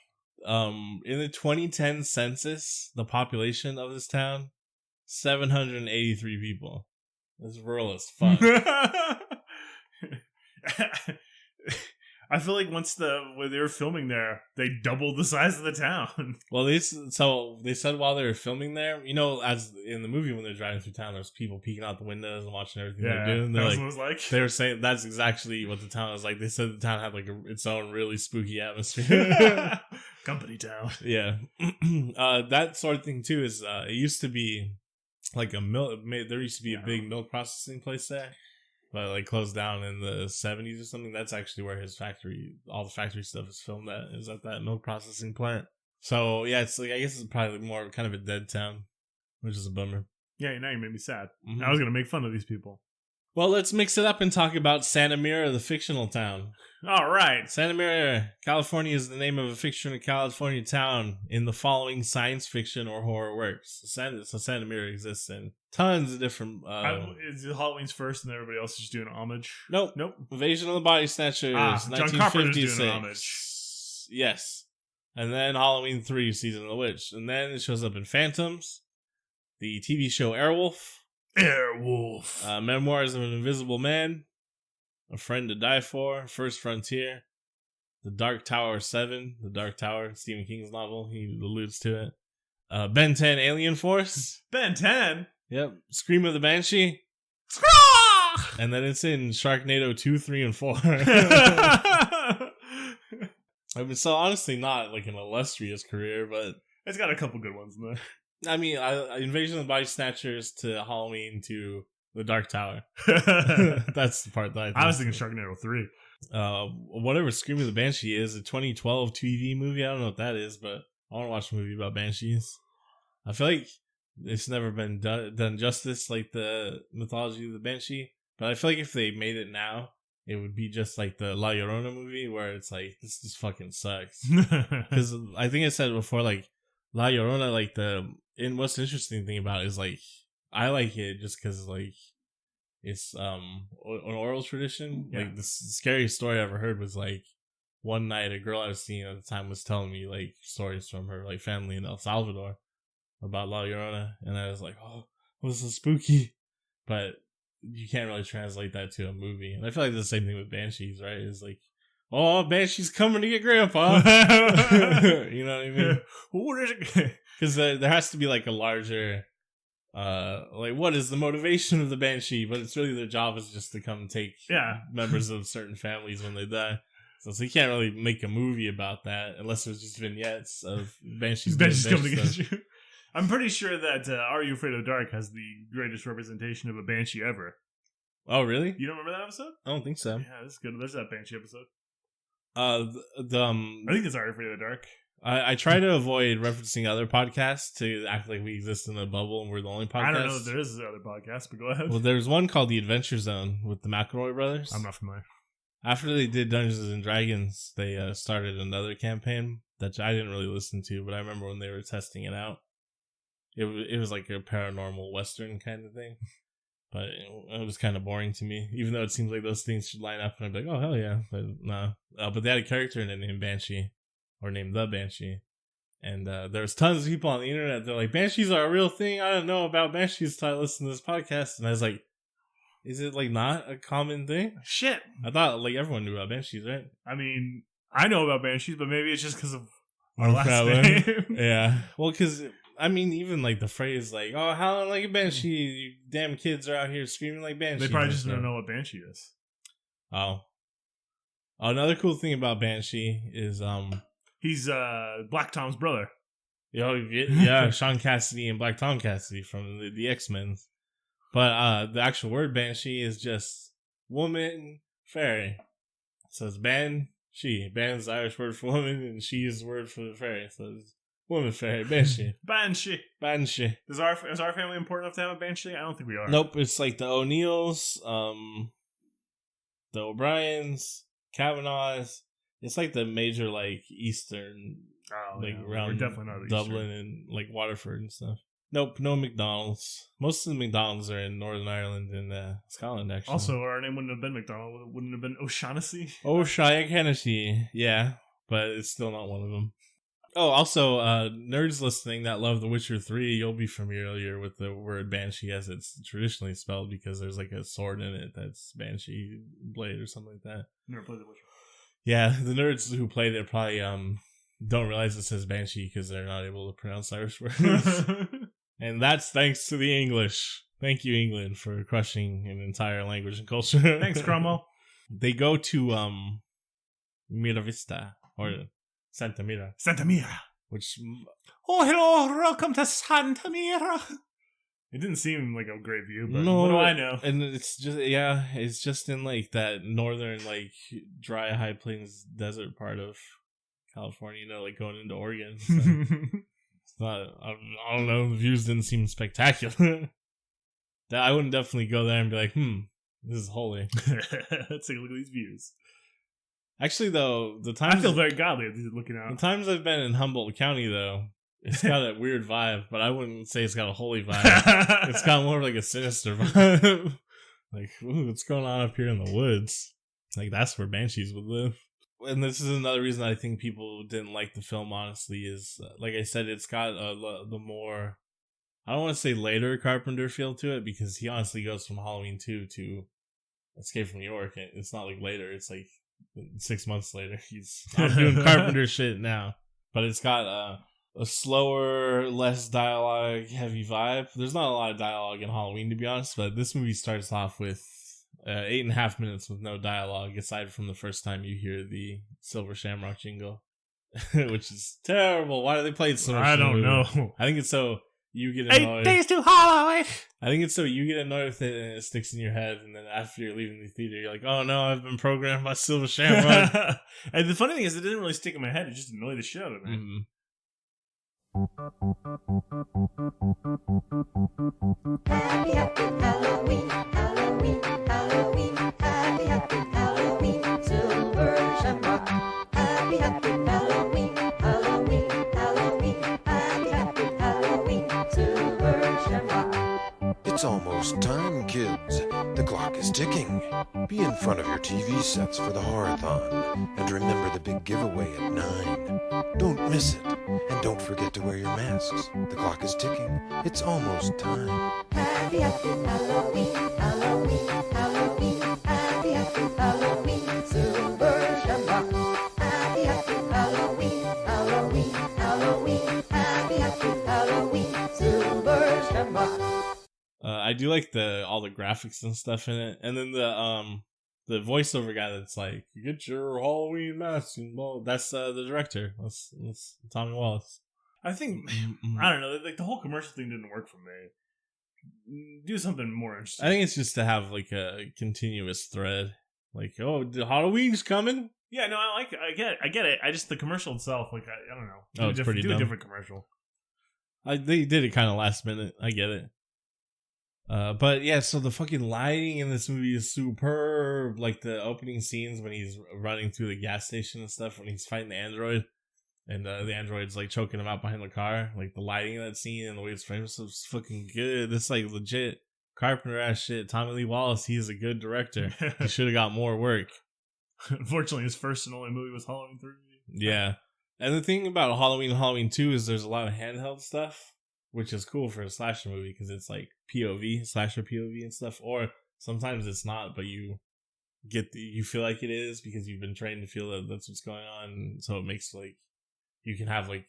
In the 2010 census, the population of this town, 783 people. It's rural as fuck. I feel like when they were filming there, they doubled the size of the town. Well, they said while they were filming there, you know, as in the movie when they're driving through town, there's people peeking out the windows and watching everything they're doing. That was what it was like. They were saying that's exactly what the town was like. They said the town had like its own really spooky atmosphere. Company town. Yeah, that sort of thing too is it used to be like a milk. There used to be a big milk processing place there. But like closed down in the 70s or something. That's actually where his factory, all the factory stuff is filmed at, is at that milk processing plant. So yeah, it's like, I guess it's probably more kind of a dead town, which is a bummer. Yeah, now you made me sad. Mm-hmm. I was going to make fun of these people. Well, let's mix it up and talk about Santa Mira, the fictional town. All right. Santa Mira, California is the name of a fictional California town in the following science fiction or horror works. So Santa Mira exists in tons of different... is it Halloween's first and everybody else is just doing homage? Nope. Invasion of the Body Snatchers, John Carpenter's doing an 1956. homage. Yes. And then Halloween 3, Season of the Witch. And then it shows up in Phantoms, the TV show Airwolf, Memoirs of an Invisible Man, A Friend to Die For, First Frontier, The Dark Tower 7, The Dark Tower, Stephen King's novel, he alludes to it. Ben 10 Alien Force. Ben 10? Yep. Scream of the Banshee. And then it's in Sharknado 2, 3, and 4. I mean, so honestly not like an illustrious career, but... It's got a couple good ones in there. I mean, Invasion of the Body Snatchers to Halloween to The Dark Tower. That's the part that I was thinking Sharknado 3. Whatever Scream of the Banshee is, a 2012 TV movie. I don't know what that is, but I want to watch a movie about banshees. I feel like it's never been done justice, like the mythology of the banshee. But I feel like if they made it now, it would be just like the La Llorona movie, where it's like, this just fucking sucks. Because I think I said before, like, La Llorona, like and what's the interesting thing about it is like I like it just because like it's an oral tradition. Yeah. Like the scariest story I ever heard was like one night a girl I was seeing at the time was telling me like stories from her like family in El Salvador about La Llorona, and I was like, oh, this is spooky, but you can't really translate that to a movie. And I feel like the same thing with banshees, right? It's like, oh, banshee's coming to get grandpa. You know what I mean? What is it? Because there has to be like a larger, like what is the motivation of the banshee? But it's really their job is just to come take members of certain families when they die. So you can't really make a movie about that unless there's just vignettes of banshees coming to get you. I'm pretty sure that Are You Afraid of the Dark has the greatest representation of a banshee ever. Oh, really? You don't remember that episode? I don't think so. Yeah, that's good. There's that banshee episode. I think it's Are You Afraid of the Dark. I try to avoid referencing other podcasts to act like we exist in a bubble and we're the only podcast. I don't know if there is other podcast, but go ahead. Well, there's one called The Adventure Zone with the McElroy brothers. I'm not familiar. After they did Dungeons and Dragons, they started another campaign that I didn't really listen to, but I remember when they were testing it out. It was like a paranormal Western kind of thing. But it was kind of boring to me, even though it seems like those things should line up, and I'd be like, oh, hell yeah. But no. But they had a character in it named Banshee, or named The Banshee. And there's tons of people on the internet, they're like, banshees are a real thing? I don't know about banshees until I listened to this podcast. And I was like, is it like not a common thing? Shit. I thought like everyone knew about banshees, right? I mean, I know about banshees, but maybe it's just because of our last name. Yeah. Well, because... I mean, even like the phrase, like, "Oh, how like a banshee? You damn kids are out here screaming like banshees." They probably just don't know what banshee is. Oh, another cool thing about Banshee is he's Black Tom's brother. Yeah, Sean Cassidy and Black Tom Cassidy from the X-Men. But the actual word Banshee is just woman fairy. So it's Banshee. Ban's the Irish word for woman, and she is the word for the fairy. So it's woman fairy, Banshee. Banshee. Is our family important enough to have a Banshee? I don't think we are. Nope, it's like the O'Neills, the O'Briens, Kavanaughs. It's like the major like Eastern, around we're definitely not Dublin Eastern. and like Waterford and stuff. Nope, no McDonald's. Most of the McDonald's are in Northern Ireland and Scotland, actually. Also, our name wouldn't have been McDonald. It wouldn't have been O'Shaughnessy. O'Shaughnessy, yeah, but it's still not one of them. Oh, also, nerds listening that love The Witcher 3, you'll be familiar with the word Banshee as it's traditionally spelled because there's like a sword in it that's Banshee blade or something like that. Never played The Witcher. Yeah, the nerds who played it probably don't realize it says Banshee because they're not able to pronounce Irish words. And that's thanks to the English. Thank you, England, for crushing an entire language and culture. Thanks, Cromwell. They go to Mira Vista, or Santa Mira. Santa Mira. Which... Oh, hello, welcome to Santa Mira. It didn't seem like a great view, but no, what do I know? And it's just, yeah, it's just in like that northern, like dry high plains desert part of California, you know, like going into Oregon. So it's not, I don't know, the views didn't seem spectacular. That I wouldn't definitely go there and be like, this is holy. Let's take a look at these views. Actually, though, the times I feel very godly looking out. The times I've been in Humboldt County, though, it's got a weird vibe, but I wouldn't say it's got a holy vibe. It's got more of like a sinister vibe. Like, ooh, what's going on up here in the woods? Like, that's where banshees would live. And this is another reason I think people didn't like the film, honestly, is, like I said, it's got the more, I don't want to say later Carpenter feel to it, because he honestly goes from Halloween 2 to Escape from New York. It's not like later, it's like 6 months later. I'm doing Carpenter shit now. But it's got a slower, less dialogue heavy vibe. There's not a lot of dialogue in Halloween, to be honest, but this movie starts off with 8.5 minutes with no dialogue, aside from the first time you hear the Silver Shamrock jingle, which is terrible. Why do they play it so much? I don't know. I think it's so you get annoyed. 8 days to Halloween. I think it's so you get annoyed with it and it sticks in your head, and then after you're leaving the theater, you're like, oh no, I've been programmed by Silver Shamrock. And the funny thing is, it didn't really stick in my head. It just annoyed the shit out of me. Mm-hmm. Happy, happy Halloween, Halloween, Halloween. Happy, happy Halloween, Silver Shamrock. Happy, happy Halloween, Halloween, Halloween. Happy, happy Halloween, Silver Shamrock. It's almost time, kids. The clock is ticking. Be in front of your TV sets for the Horror-thon. And remember the big giveaway at 9. Don't miss it. And don't forget to wear your masks. The clock is ticking. It's almost time. Happy, happy Halloween, Halloween, Halloween. Happy, happy Halloween, Silver Shamrock. Happy, happy Halloween, Halloween, Halloween. Happy, happy Halloween, Silver Shamrock. I do like all the graphics and stuff in it, and then the voiceover guy that's like, "Get your Halloween mask," and well, that's the director. That's Tommy Wallace. I think I don't know. Like the whole commercial thing didn't work for me. Do something more interesting. I think it's just to have like a continuous thread. Like, oh, Halloween's coming. Yeah, no, I like it. I get it. I just the commercial itself, like I don't know. Oh, it's pretty do dumb. a different commercial. They did it kind of last minute. I get it. But yeah, so the fucking lighting in this movie is superb. Like the opening scenes when he's running through the gas station and stuff, when he's fighting the android, and the android's like choking him out behind the car. Like the lighting of that scene and the way it's framed is fucking good. This like legit Carpenter ass shit. Tommy Lee Wallace, he is a good director. He should have got more work. Unfortunately, his first and only movie was Halloween 3. Yeah, and the thing about Halloween and Halloween 2 is there's a lot of handheld stuff, which is cool for a slasher movie because it's like POV, slasher POV and stuff. Or sometimes it's not, but you feel like it is because you've been trained to feel that that's what's going on. So it makes like you can have like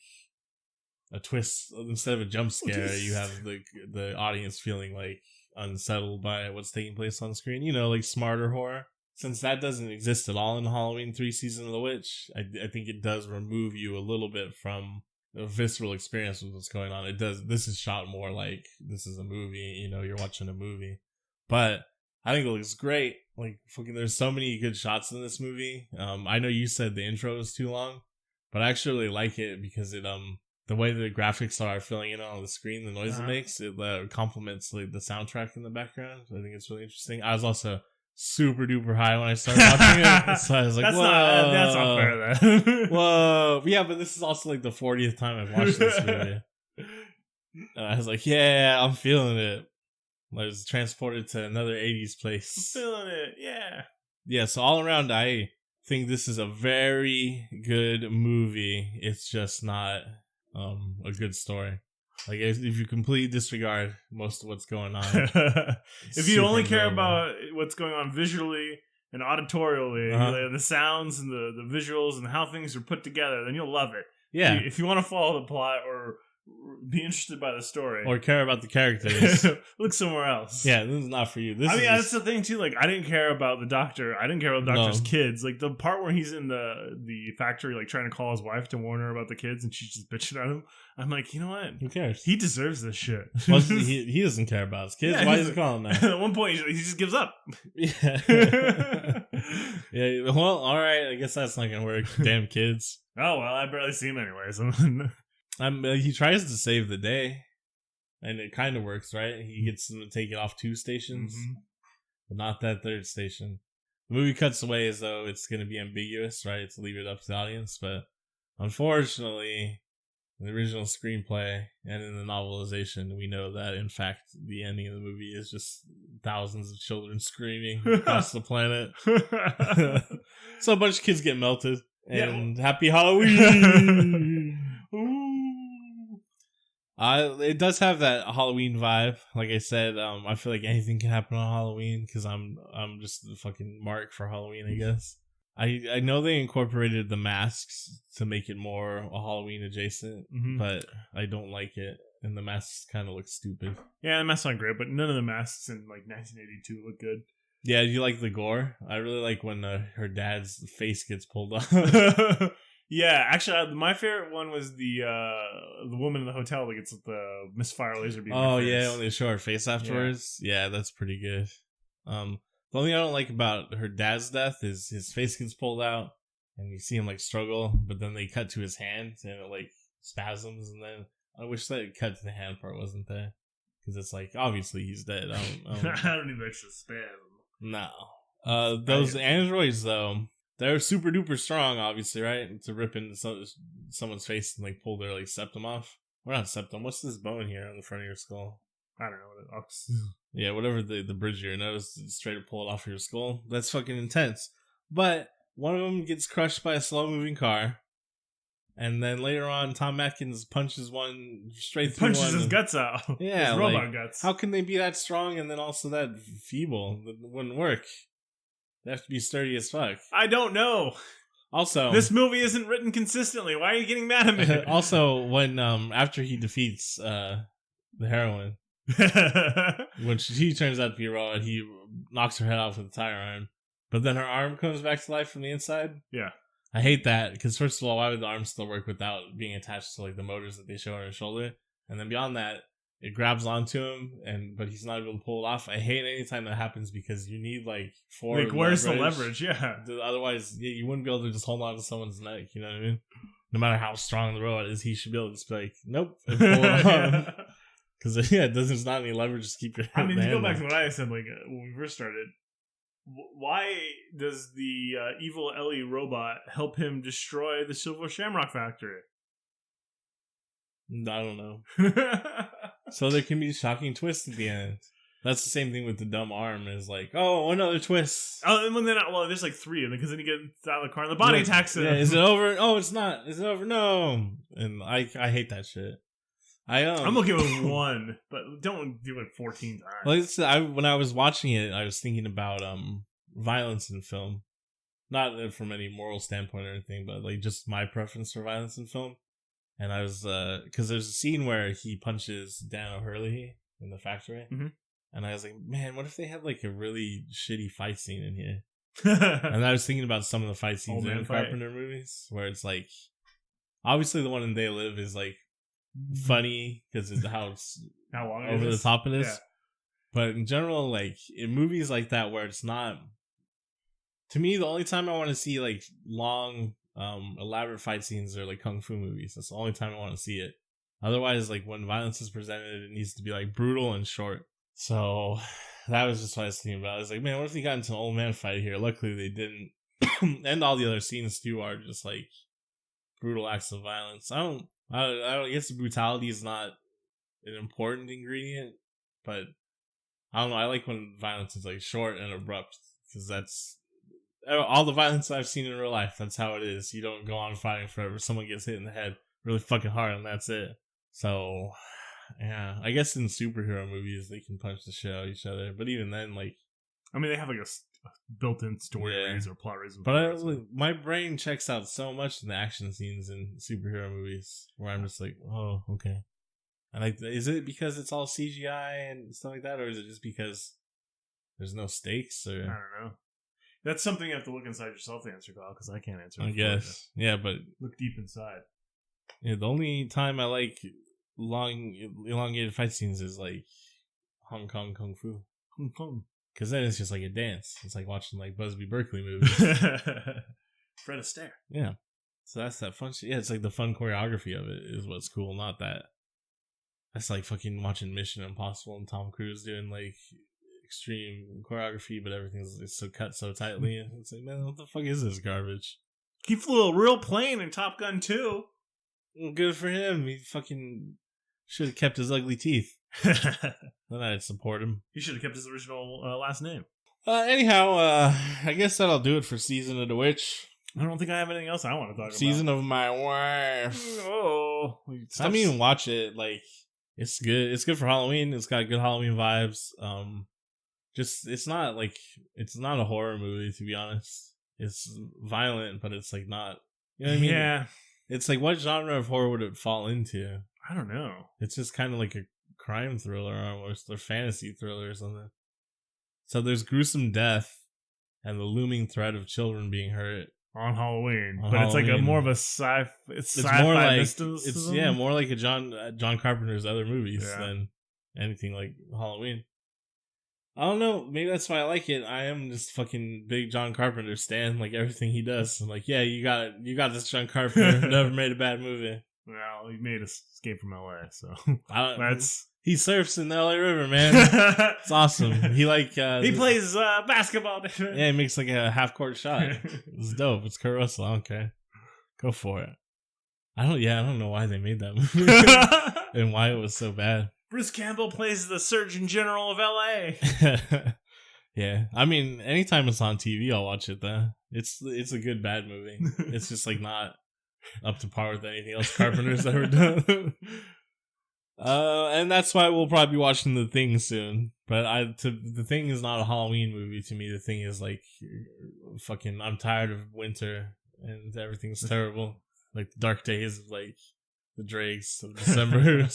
a twist instead of a jump scare. You have the audience feeling like unsettled by what's taking place on screen. You know, like smarter horror. Since that doesn't exist at all in Halloween 3 Season of the Witch, I think it does remove you a little bit from a visceral experience with what's going on. It does. This is shot more like this is a movie. You know, you're watching a movie. But I think it looks great. Like fucking, there's so many good shots in this movie. I know you said the intro is too long, but I actually really like it because it the way the graphics are filling in on the screen, the noise it makes, it complements like the soundtrack in the background. I think it's really interesting. I was also super duper high when I started watching it, so I was like, "Whoa, that's not fair." Then, whoa, yeah, but this is also like the 40th time I've watched this movie. And I was like, "Yeah, I'm feeling it." I was transported to another 80s place. I'm feeling it, yeah. Yeah, so all around, I think this is a very good movie. It's just not a good story. Like if you completely disregard most of what's going on, if you only care about what's going on visually and auditorially, like the sounds and the visuals and how things are put together, then you'll love it. Yeah. If you want to follow the plot or be interested by the story or care about the characters, look somewhere else. Yeah, this is not for you. That's the thing too. Like, I didn't care about the doctor. I didn't care about the doctor's kids. Like the part where he's in the factory, like trying to call his wife to warn her about the kids, and she's just bitching at him. I'm like, you know what? Who cares? He deserves this shit. Well, he doesn't care about his kids. Why is he calling that? At one point, he just gives up. Yeah. Yeah. Well, all right. I guess that's not gonna work. Damn kids. Oh well, I barely see him anyways. He tries to save the day, and it kind of works, right? He gets them to take it off 2 stations, but not that 3rd station. The movie cuts away as though it's going to be ambiguous, right? To leave it up to the audience, but unfortunately, in the original screenplay and in the novelization, we know that, in fact, the ending of the movie is just thousands of children screaming across the planet. So a bunch of kids get melted, and happy Halloween! It does have that Halloween vibe. Like I said, I feel like anything can happen on Halloween because I'm just the fucking mark for Halloween, I guess. I know they incorporated the masks to make it more Halloween adjacent, but I don't like it, and the masks kind of look stupid. Yeah, the masks aren't great, but none of the masks in like 1982 look good. Yeah, do you like the gore? I really like when her dad's face gets pulled off. Yeah, actually, my favorite one was the woman in the hotel that gets the misfire laser beam. Oh yeah, when they show her face afterwards. Yeah, that's pretty good. The only thing I don't like about her dad's death is his face gets pulled out, and you see him like struggle, but then they cut to his hand and it like spasms, and then I wish that cut to the hand part wasn't there, because it's like obviously he's dead. I don't need extra spasm. No, those androids though. They're super duper strong, obviously, right? To rip into someone's face and like pull their like septum off. Or not septum. What's this bone here on the front of your skull? I don't know what it is. Yeah, whatever the bridge of your nose, straight to pull it off of your skull. That's fucking intense. But one of them gets crushed by a slow moving car, and then later on, Tom Atkins punches one straight through. Punches his guts out. Yeah, his robot guts. How can they be that strong and then also that feeble? That wouldn't work. They have to be sturdy as fuck. I don't know. Also, this movie isn't written consistently. Why are you getting mad at me? Also, when after he defeats the heroine, when she turns out to be a robot, he knocks her head off with a tire iron. But then her arm comes back to life from the inside. Yeah, I hate that because first of all, why would the arm still work without being attached to like the motors that they show on her shoulder? And then beyond that, it grabs onto him, but he's not able to pull it off. I hate any time that happens because you need like 4. Like, where's the leverage? Yeah. Otherwise, you wouldn't be able to just hold on to someone's neck. You know what I mean? No matter how strong the robot is, he should be able to just be like, nope, and pull it off. Because there's not any leverage to keep your. I mean, to go back to what I said, like when we first started, why does the evil Ellie robot help him destroy the Silver Shamrock Factory? I don't know. So there can be shocking twists at the end. That's the same thing with the dumb arm. Is like, oh, another twist. Oh, and then there's like 3, and because then he gets out of the car and the body attacks him. Yeah, is it over? Oh, it's not. Is it over? No. And I hate that shit. I'm okay with 1, but don't do it 14 times. Well, when I was watching it, I was thinking about violence in film, not from any moral standpoint or anything, but like just my preference for violence in film. And I was, because there's a scene where he punches Dan O'Hurley in the factory. And I was like, man, what if they had like a really shitty fight scene in here? And I was thinking about some of the fight scenes in Carpenter movies where it's like, obviously the one in They Live is like funny because it's how long over the top it is. Yeah. But in general, like in movies like that where it's not, to me, the only time I want to see like long, elaborate fight scenes are like kung fu movies. That's the only time I want to see it. Otherwise, like when violence is presented, it needs to be like brutal and short. So that was just what I was thinking about. I was like, man, what if they got into an old man fight here? Luckily they didn't. And all the other scenes too are just like brutal acts of violence. I guess brutality is not an important ingredient, but I don't know. I like when violence is like short and abrupt because all the violence I've seen in real life, that's how it is. You don't go on fighting forever. Someone gets hit in the head really fucking hard, and that's it. So, yeah, I guess in superhero movies they can punch the shit out of each other, but even then, like, I mean, they have like a built-in story reason or plot reason. But my brain checks out so much in the action scenes in superhero movies where I'm just like, oh, okay. And like, is it because it's all CGI and stuff like that, or is it just because there's no stakes? Or I don't know. That's something you have to look inside yourself to answer, Kyle, because I can't answer. I guess, yeah, but look deep inside. Yeah, the only time I like long, elongated fight scenes is like Hong Kong Kung Fu. Hong Kong. Because then it's just like a dance. It's like watching like Busby Berkeley movies. Fred Astaire. Yeah. So that's that fun shit. Yeah, it's like the fun choreography of it is what's cool, not that. That's like fucking watching Mission Impossible and Tom Cruise doing like extreme choreography, but everything's so cut so tightly. And it's like, man, what the fuck is this garbage? He flew a real plane in Top Gun 2. Well, good for him. He fucking should have kept his ugly teeth. Then I'd support him. He should have kept his original last name. Anyhow, I guess that'll do it for Season of the Witch. I don't think I have anything else I want to talk about. Season of My Wife. Oh. I mean, watch it. Like, it's good. It's good for Halloween. It's got good Halloween vibes. Just, it's not a horror movie, to be honest. It's violent, but it's like not, you know what I mean? Yeah. It's like, what genre of horror would it fall into? I don't know. It's just kind of like a crime thriller almost, or fantasy thriller or something. So there's gruesome death and the looming threat of children being hurt on Halloween. On but Halloween. It's like more of a sci-fi. It's more like mysticism. more like a John Carpenter's other movies than anything like Halloween. I don't know. Maybe that's why I like it. I am just fucking big John Carpenter stan. Like everything he does, I'm like, yeah, you got it. You got this, John Carpenter. Never made a bad movie. Well, he made Escape from LA, so he surfs in the LA River, man. It's awesome. He plays basketball. Yeah, he makes like a half court shot. It's dope. It's Kurt Russell. I don't care. Go for it. I don't know why they made that movie and why it was so bad. Bruce Campbell plays the Surgeon General of LA. Yeah, I mean, anytime it's on TV, I'll watch it. Though it's a good bad movie. It's just like not up to par with anything else Carpenter's ever done. And that's why we'll probably be watching The Thing soon. But The Thing is not a Halloween movie to me. The Thing is like fucking, I'm tired of winter and everything's terrible. Like the dark days of like the Drakes of December.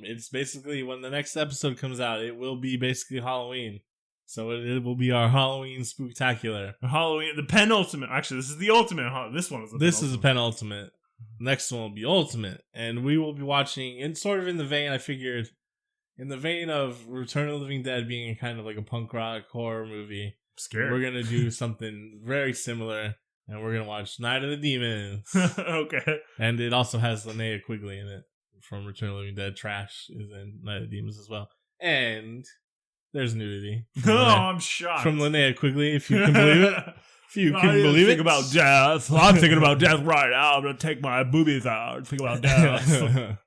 It's basically when the next episode comes out, it will be basically Halloween. So it will be our Halloween spooktacular. Halloween, the penultimate. Actually, this is the ultimate. This one is the This is the penultimate. Next one will be ultimate. And we will be watching, in sort of in the vein, I figured, in the vein of Return of the Living Dead being kind of like a punk rock horror movie. Scared. We're going to do something very similar. And we're going to watch Night of the Demons. Okay. And it also has Linnea Quigley in it from Return of the Living Dead. Trash is in Night of the Demons as well. And there's nudity. I'm shocked. From Linnea Quigley, if you can believe it. If you can believe it. Think about death. I'm thinking about death right now. I'm going to take my boobies out. Think about death.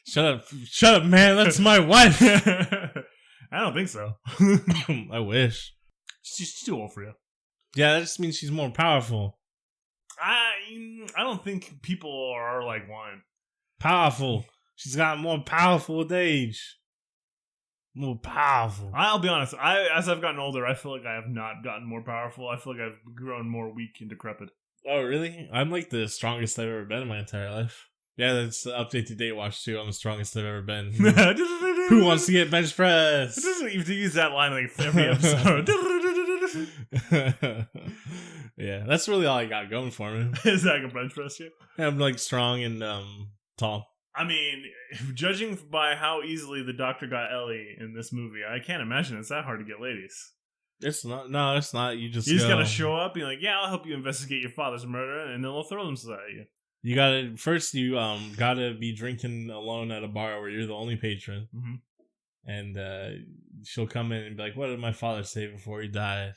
Shut up, man. That's my wife. I don't think so. I wish. She's too old for you. Yeah, that just means she's more powerful. I don't think people are like wine. Powerful. She's gotten more powerful with age. More powerful. I'll be honest. As I've gotten older, I feel like I have not gotten more powerful. I feel like I've grown more weak and decrepit. Oh, really? I'm like the strongest I've ever been in my entire life. Yeah, that's update to date watch too. I'm the strongest I've ever been. Who wants to get bench press? You have to use that line like every episode. Yeah, that's really all I got going for me. Is that like a bench press shit? I'm like strong and tall. I mean, judging by how easily the doctor got Ellie in this movie, I can't imagine it's that hard to get ladies. It's not. No, it's not. You just gotta show up, be like, yeah, I'll help you investigate your father's murder, and then they'll throw themselves at you. You gotta first. You gotta be drinking alone at a bar where you're the only patron, and she'll come in and be like, "What did my father say before he died?"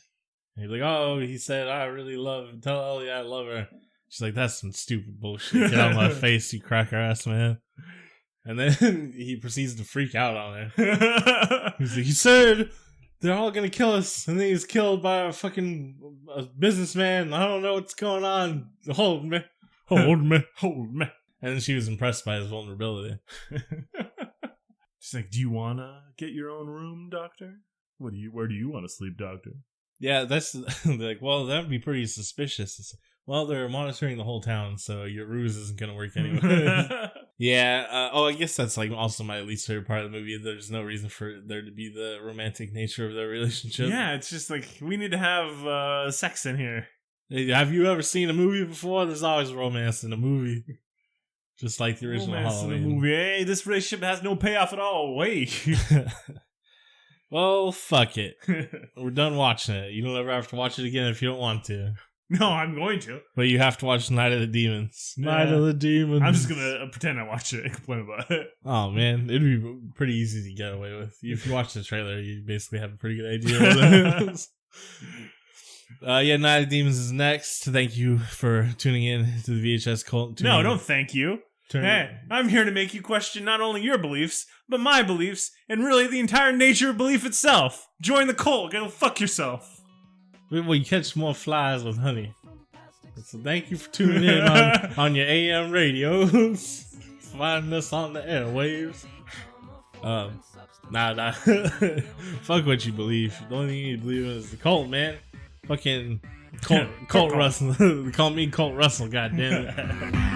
And you're like, "Oh, he said I really tell Ellie I love her." She's like, "That's some stupid bullshit. Get out of my face, you cracker ass man." And then he proceeds to freak out on her. He's like, "He said they're all gonna kill us. And then he's killed by a businessman. I don't know what's going on. Hold me. Hold me. Hold me. And then she was impressed by his vulnerability. She's like, do you want to get your own room, doctor? Where do you want to sleep, doctor? Yeah, that's like, well, that would be pretty suspicious. It's, well, they're monitoring the whole town, so your ruse isn't going to work anyway. Yeah. I guess that's like also my least favorite part of the movie. There's no reason for there to be the romantic nature of their relationship. Yeah, it's just like, we need to have sex in here. Have you ever seen a movie before? There's always romance in a movie. Just like the original romance Halloween. In the movie. Hey, this relationship has no payoff at all. Wait. Well, fuck it. We're done watching it. You don't ever have to watch it again if you don't want to. No, I'm going to. But you have to watch Night of the Demons. Yeah. Night of the Demons. I'm just going to pretend I watched it and complain about it. Oh, man. It'd be pretty easy to get away with. If you watch the trailer, you basically have a pretty good idea what it is. Yeah, Night of the Demons is next. Thank you for tuning in to the VHS Cult. No, don't thank you. Hey, I'm here to make you question not only your beliefs, but my beliefs, and really the entire nature of belief itself. Join the cult. Go fuck yourself. Well, you catch more flies with honey. So thank you for tuning in on your AM radios. Find us on the airwaves. Nah. Fuck what you believe. The only thing you believe in is the cult, man. Fucking Colt Russell. Call me Colt Russell, goddammit.